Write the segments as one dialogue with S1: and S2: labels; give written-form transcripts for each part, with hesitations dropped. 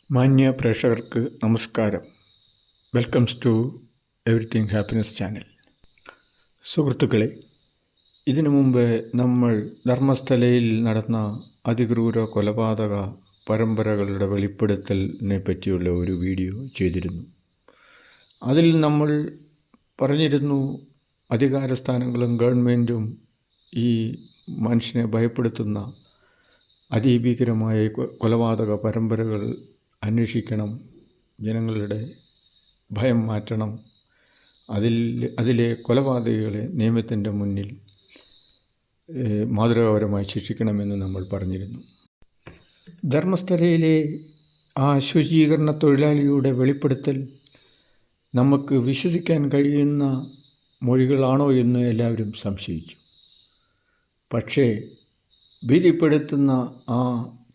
S1: മാന്യ പ്രേക്ഷകർക്ക് നമസ്കാരം. Welcomes to everything happiness channel. സുഹൃത്തുക്കളെ, ഇതിനു മുമ്പ് നമ്മൾ ധർമ്മസ്ഥലയിൽ നടന്ന അതിക്രൂര കൊലപാതക പരമ്പരകളുടെ വെളിപ്പെടുത്തലിനെ പറ്റിയുള്ള ഒരു വീഡിയോ ചെയ്തിരുന്നു. അതിൽ നമ്മൾ പറഞ്ഞിരുന്നു, അധികാരസ്ഥാനങ്ങളും ഗവൺമെൻറ്റും ഈ മനുഷ്യനെ ഭയപ്പെടുത്തുന്ന അതിഭീകരമായ കൊലപാതക പരമ്പരകൾ അന്വേഷിക്കണം, ജനങ്ങളുടെ ഭയം മാറ്റണം, അതിലെ കൊലപാതകികളെ നിയമത്തിൻ്റെ മുന്നിൽ മാതൃകാപരമായി ശിക്ഷിക്കണമെന്ന് നമ്മൾ പറഞ്ഞിരുന്നു. ധർമ്മസ്ഥലയിലെ ആ ശുചീകരണ തൊഴിലാളിയുടെ വെളിപ്പെടുത്തൽ നമുക്ക് വിശ്വസിക്കാൻ കഴിയുന്ന മൊഴികളാണോ എന്ന് എല്ലാവരും സംശയിച്ചു. പക്ഷേ ഭീതിപ്പെടുത്തുന്ന ആ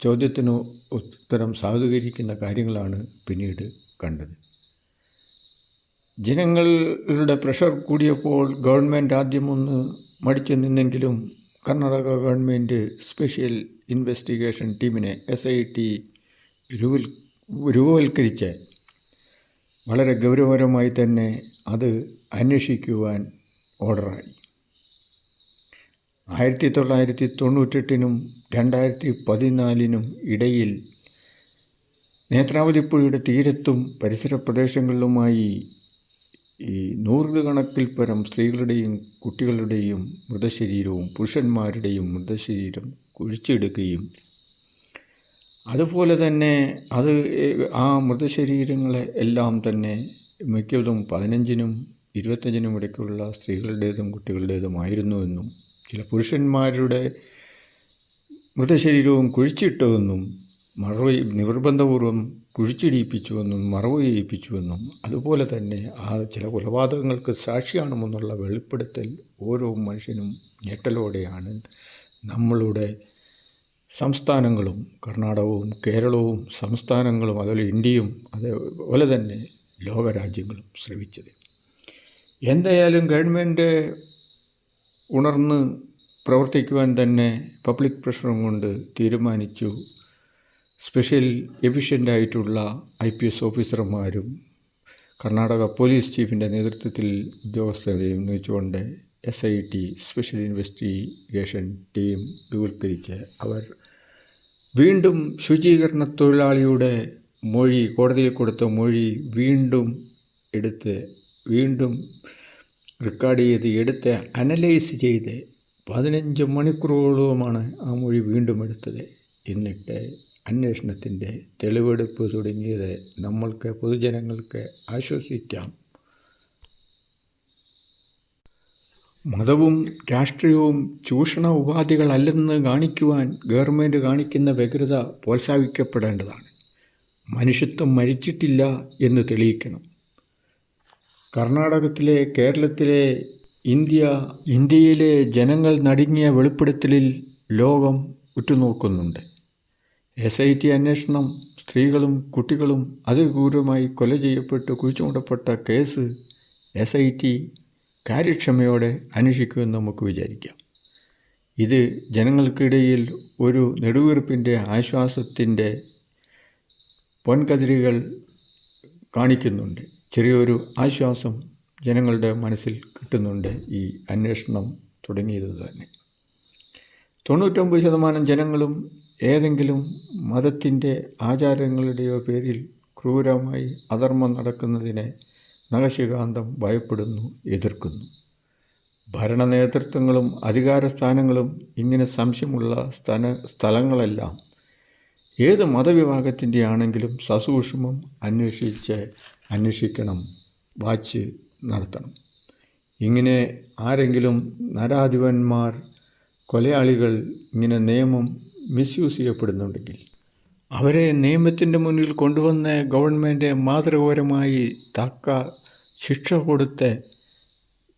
S1: ചോദ്യത്തിന് ഉത്തരം സാധൂകരിക്കുന്ന കാര്യങ്ങളാണ് പിന്നീട് കണ്ടത്. ജനങ്ങളുടെ പ്രഷർ കൂടിയപ്പോൾ ഗവൺമെൻറ് ആദ്യമൊന്ന് മടിച്ചു നിന്നെങ്കിലും കർണാടക ഗവൺമെൻറ് സ്പെഷ്യൽ ഇൻവെസ്റ്റിഗേഷൻ ടീമിനെ SIT രൂപവൽക്കരിച്ച് വളരെ ഗൗരവപരമായി തന്നെ അത് അന്വേഷിക്കുവാൻ ഓർഡറായി. 1998 2014 ഇടയിൽ നേത്രാവതിപ്പുഴയുടെ തീരത്തും പരിസര പ്രദേശങ്ങളിലുമായി ഈ നൂറുകണക്കിൽ പരം സ്ത്രീകളുടെയും കുട്ടികളുടെയും മൃതശരീരവും പുരുഷന്മാരുടെയും മൃതശരീരം കുഴിച്ചെടുക്കുകയും അതുപോലെ തന്നെ ആ മൃതശരീരങ്ങളെ എല്ലാം തന്നെ മിക്കതും 15നും 25നും ഇടയ്ക്കുള്ള സ്ത്രീകളുടേതും കുട്ടികളുടേതുമായിരുന്നുവെന്നും ചില പുരുഷന്മാരുടെ മൃതശരീരവും കുഴിച്ചിട്ടുവെന്നും നിർബന്ധപൂർവം കുഴിച്ചിടിയിപ്പിച്ചുവെന്നും മറവ് ചെയ്യിപ്പിച്ചുവെന്നും അതുപോലെ തന്നെ ആ ചില കൊലപാതകങ്ങൾക്ക് സാക്ഷിയാണെന്നുള്ള വെളിപ്പെടുത്തൽ ഓരോ മനുഷ്യനും ഞെട്ടലോടെയാണ് നമ്മളുടെ സംസ്ഥാനങ്ങളും കർണാടകവും കേരളവും സംസ്ഥാനങ്ങളും അതുപോലെ ഇന്ത്യയും അതുപോലെ തന്നെ ലോകരാജ്യങ്ങളും ശ്രവിച്ചത്. എന്തായാലും ഗവൺമെൻറ് ഉണർന്ന് പ്രവർത്തിക്കുവാൻ തന്നെ പബ്ലിക് പ്രഷറും കൊണ്ട് തീരുമാനിച്ചു. സ്പെഷ്യൽ എഫിഷ്യൻ്റായിട്ടുള്ള IPS ഓഫീസർമാരും കർണാടക പോലീസ് ചീഫിൻ്റെ നേതൃത്വത്തിൽ ഉദ്യോഗസ്ഥരെയും നിയമിച്ചുകൊണ്ട് SIT സ്പെഷ്യൽ ഇൻവെസ്റ്റിഗേഷൻ ടീം രൂപീകരിച്ച് അവർ വീണ്ടും ശുചീകരണ തൊഴിലാളിയുടെ മൊഴി, കോടതിയിൽ കൊടുത്ത മൊഴി വീണ്ടും റെക്കോർഡ് എടുത്ത് അനലൈസ് ചെയ്ത് 15 മണിക്കൂറുകളോളമാണ് ആ മൊഴി വീണ്ടും എടുത്തത്. എന്നിട്ട് അന്വേഷണത്തിൻ്റെ തെളിവെടുപ്പ് തുടങ്ങിയത് നമ്മൾക്ക് പൊതുജനങ്ങൾക്ക് ആശ്വസിക്കാം. മതവും രാഷ്ട്രീയവും ചൂഷണ ഉപാധികളല്ലെന്ന് കാണിക്കുവാൻ ഗവൺമെൻറ് കാണിക്കുന്ന വ്യഗ്രത പ്രോത്സാഹിപ്പിക്കപ്പെടേണ്ടതാണ്. മനുഷ്യത്വം മരിച്ചിട്ടില്ല എന്ന് തെളിയിക്കണം. കർണാടകത്തിലെ, കേരളത്തിലെ, ഇന്ത്യയിലെ ജനങ്ങൾ നടുങ്ങിയ വെളിപ്പെടുത്തലിൽ ലോകം ഉറ്റുനോക്കുന്നുണ്ട്. SIT അന്വേഷണം, സ്ത്രീകളും കുട്ടികളും അതിക്രൂരമായി കൊല ചെയ്യപ്പെട്ട് കുഴിച്ചുമൂടപ്പെട്ട കേസ് SIT കാര്യക്ഷമയോടെ അന്വേഷിക്കുമെന്ന് നമുക്ക് വിചാരിക്കാം. ഇത് ജനങ്ങൾക്കിടയിൽ ഒരു നെടുവീർപ്പിൻ്റെ ആശ്വാസത്തിൻ്റെ പൊൻകതിരുകൾ കാണിക്കുന്നുണ്ട്. ചെറിയൊരു ആശ്വാസം ജനങ്ങളുടെ മനസ്സിൽ കിട്ടുന്നുണ്ട് ഈ അന്വേഷണം തുടങ്ങിയത് തന്നെ. 99% ജനങ്ങളും ഏതെങ്കിലും മതത്തിൻ്റെ ആചാരങ്ങളുടെയോ പേരിൽ ക്രൂരമായി അധർമ്മം നടക്കുന്നതിനെ നഖശിഖാന്തം ഭയപ്പെടുന്നു, എതിർക്കുന്നു. ഭരണ നേതൃത്വങ്ങളും അധികാരസ്ഥാനങ്ങളും ഇങ്ങനെ സംശയമുള്ള സ്ഥലങ്ങളെല്ലാം ഏത് മതവിഭാഗത്തിൻ്റെ ആണെങ്കിലും സസൂക്ഷ്മം അന്വേഷിക്കണം, വാച്ച് നടത്തണം. ഇങ്ങനെ ആരെങ്കിലും നരാധിപന്മാർ, കൊലയാളികൾ ഇങ്ങനെ നിയമം മിസ്യൂസ് ചെയ്യപ്പെടുന്നുണ്ടെങ്കിൽ അവരെ നിയമത്തിൻ്റെ മുന്നിൽ കൊണ്ടുവന്ന് ഗവൺമെൻറ് മാതൃകാപരമായി തക്ക ശിക്ഷ കൊടുത്ത്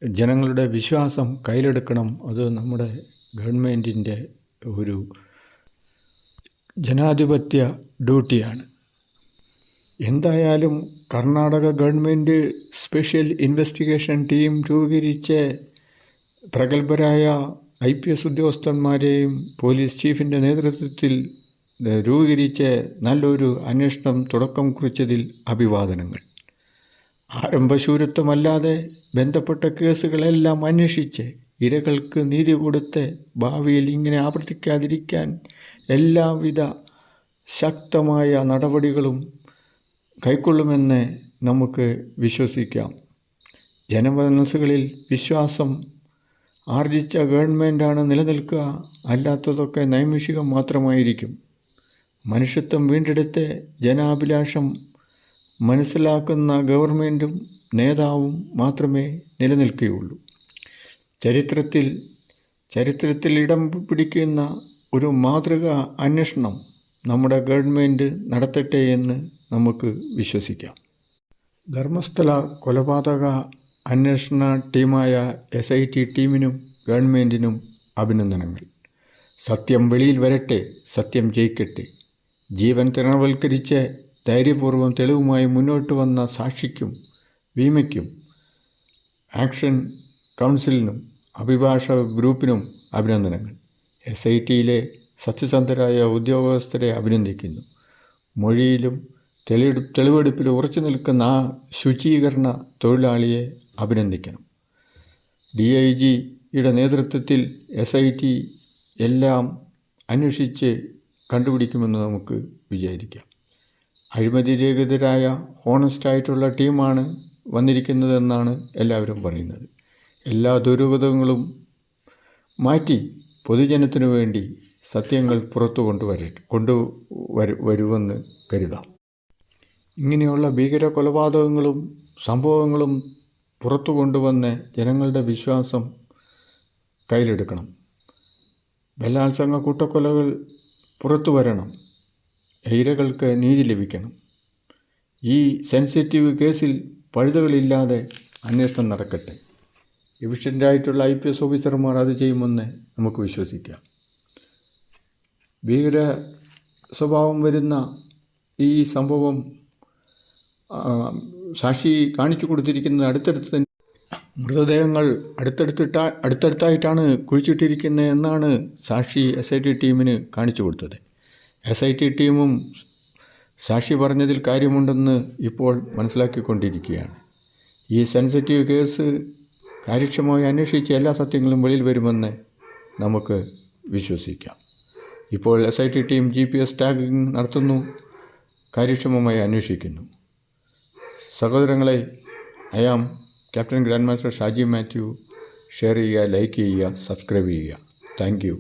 S1: ജനങ്ങളുടെ വിശ്വാസം കയ്യിലെടുക്കണം. അത് നമ്മുടെ ഗവൺമെൻറ്റിൻ്റെ ഒരു ജനാധിപത്യ ഡ്യൂട്ടിയാണ്. എന്തായാലും Karnataka government special investigation team രൂപീകരിച്ച് പ്രഗത്ഭരായ IPS ഉദ്യോഗസ്ഥന്മാരെയും പോലീസ് ചീഫിൻ്റെ നേതൃത്വത്തിൽ രൂപീകരിച്ച് നല്ലൊരു അന്വേഷണം തുടക്കം കുറിച്ചതിൽ അഭിവാദനങ്ങൾ. ആരംഭശൂരത്വമല്ലാതെ ബന്ധപ്പെട്ട കേസുകളെല്ലാം അന്വേഷിച്ച് ഇരകൾക്ക് നീതി കൊടുത്ത് ഭാവിയിൽ ഇങ്ങനെ ആവർത്തിക്കാതിരിക്കാൻ എല്ലാവിധ ശക്തമായ നടപടികളും കൈക്കൊള്ളുമെന്ന് നമുക്ക് വിശ്വസിക്കാം. ജനമനസ്സുകളിൽ വിശ്വാസം ആർജിച്ച ഗവൺമെൻറ്റാണ് നിലനിൽക്കുക, അല്ലാത്തതൊക്കെ നൈമിഷികം മാത്രമായിരിക്കും. മനുഷ്യത്വം വീണ്ടെടുത്ത് ജനാഭിലാഷം മനസ്സിലാക്കുന്ന ഗവൺമെൻറ്റും നേതാവും മാത്രമേ നിലനിൽക്കുകയുള്ളൂ. ചരിത്രത്തിൽ ഇടം പിടിക്കുന്ന ഒരു മാതൃക അന്വേഷണം നമ്മുടെ ഗവൺമെൻറ് നടത്തട്ടെ എന്ന് നമുക്ക് വിശ്വസിക്കാം. ധർമ്മസ്ഥല കൊലപാതക അന്വേഷണ ടീമായ SIT ടീമിനും ഗവൺമെൻറ്റിനും അഭിനന്ദനങ്ങൾ. സത്യം വെളിയിൽ വരട്ടെ, സത്യം ജയിക്കട്ടെ. ജീവൻ തൃണവൽക്കരിച്ച് ധൈര്യപൂർവ്വം തെളിവുമായി മുന്നോട്ട് വന്ന സാക്ഷിക്കും വീമയ്ക്കും ആക്ഷൻ കൗൺസിലിനും അഭിഭാഷക ഗ്രൂപ്പിനും അഭിനന്ദനങ്ങൾ. SITയിലെ സത്യസന്ധരായ ഉദ്യോഗസ്ഥരെ അഭിനന്ദിക്കുന്നു. മൊഴിയിലും തെളിവെടുപ്പിലും ഉറച്ചു നിൽക്കുന്ന ആ ശുചീകരണ തൊഴിലാളിയെ അഭിനന്ദിക്കണം. DIGയുടെ നേതൃത്വത്തിൽ SIT എല്ലാം അന്വേഷിച്ച് കണ്ടുപിടിക്കുമെന്ന് നമുക്ക് വിചാരിക്കാം. അഴിമതിരഹിതരായ ഹോണസ്റ്റായിട്ടുള്ള ടീമാണ് വന്നിരിക്കുന്നതെന്നാണ് എല്ലാവരും പറയുന്നത്. എല്ലാ ദുരൂഹതകളും മാറ്റി പൊതുജനത്തിനു വേണ്ടി സത്യങ്ങൾ പുറത്തു കൊണ്ടുവരുമെന്ന് കരുതാം. ഇങ്ങനെയുള്ള ഭീകര കൊലപാതകങ്ങളും സംഭവങ്ങളും പുറത്തു കൊണ്ടുവന്ന് ജനങ്ങളുടെ വിശ്വാസം കയ്യിലെടുക്കണം. ബലാത്സംഗ കൂട്ടക്കൊലകൾ പുറത്തു വരണം. ഇരകൾക്ക് നീതി ലഭിക്കണം. ഈ സെൻസിറ്റീവ് കേസിൽ പഴുതുകളില്ലാതെ അന്വേഷണം നടക്കട്ടെ. എഫിഷ്യൻ്റായിട്ടുള്ള IPS ഓഫീസർമാർ അത് ചെയ്യുമെന്ന് നമുക്ക് വിശ്വസിക്കാം. ഭീകര സ്വഭാവം വരുന്ന ഈ സംഭവം സാക്ഷി കാണിച്ചു കൊടുത്തിരിക്കുന്നത് അടുത്തടുത്ത് മൃതദേഹങ്ങൾ അടുത്തടുത്തായിട്ടാണ് കുഴിച്ചിട്ടിരിക്കുന്നത് എന്നാണ് സാക്ഷി SIT ടീമിന് കാണിച്ചു കൊടുത്തത്. SIT ടീമും സാക്ഷി പറഞ്ഞതിൽ കാര്യമുണ്ടെന്ന് ഇപ്പോൾ മനസ്സിലാക്കിക്കൊണ്ടിരിക്കുകയാണ്. ഈ സെൻസിറ്റീവ് കേസ് കാര്യക്ഷമമായി അന്വേഷിച്ച് എല്ലാ സത്യങ്ങളും വെളിയിൽ വരുമെന്ന് നമുക്ക് വിശ്വസിക്കാം. ഇപ്പോൾ SIT ടീം GPS ടാഗിംഗ് നടത്തുന്നു, കാര്യക്ഷമമായി അന്വേഷിക്കുന്നു. സഹോദരങ്ങളെ, I am captain grand master Shaji Mathew. Share ചെയ്യുക, ലൈക്ക് ചെയ്യുക, സബ്സ്ക്രൈബ് ചെയ്യുക. Thank you.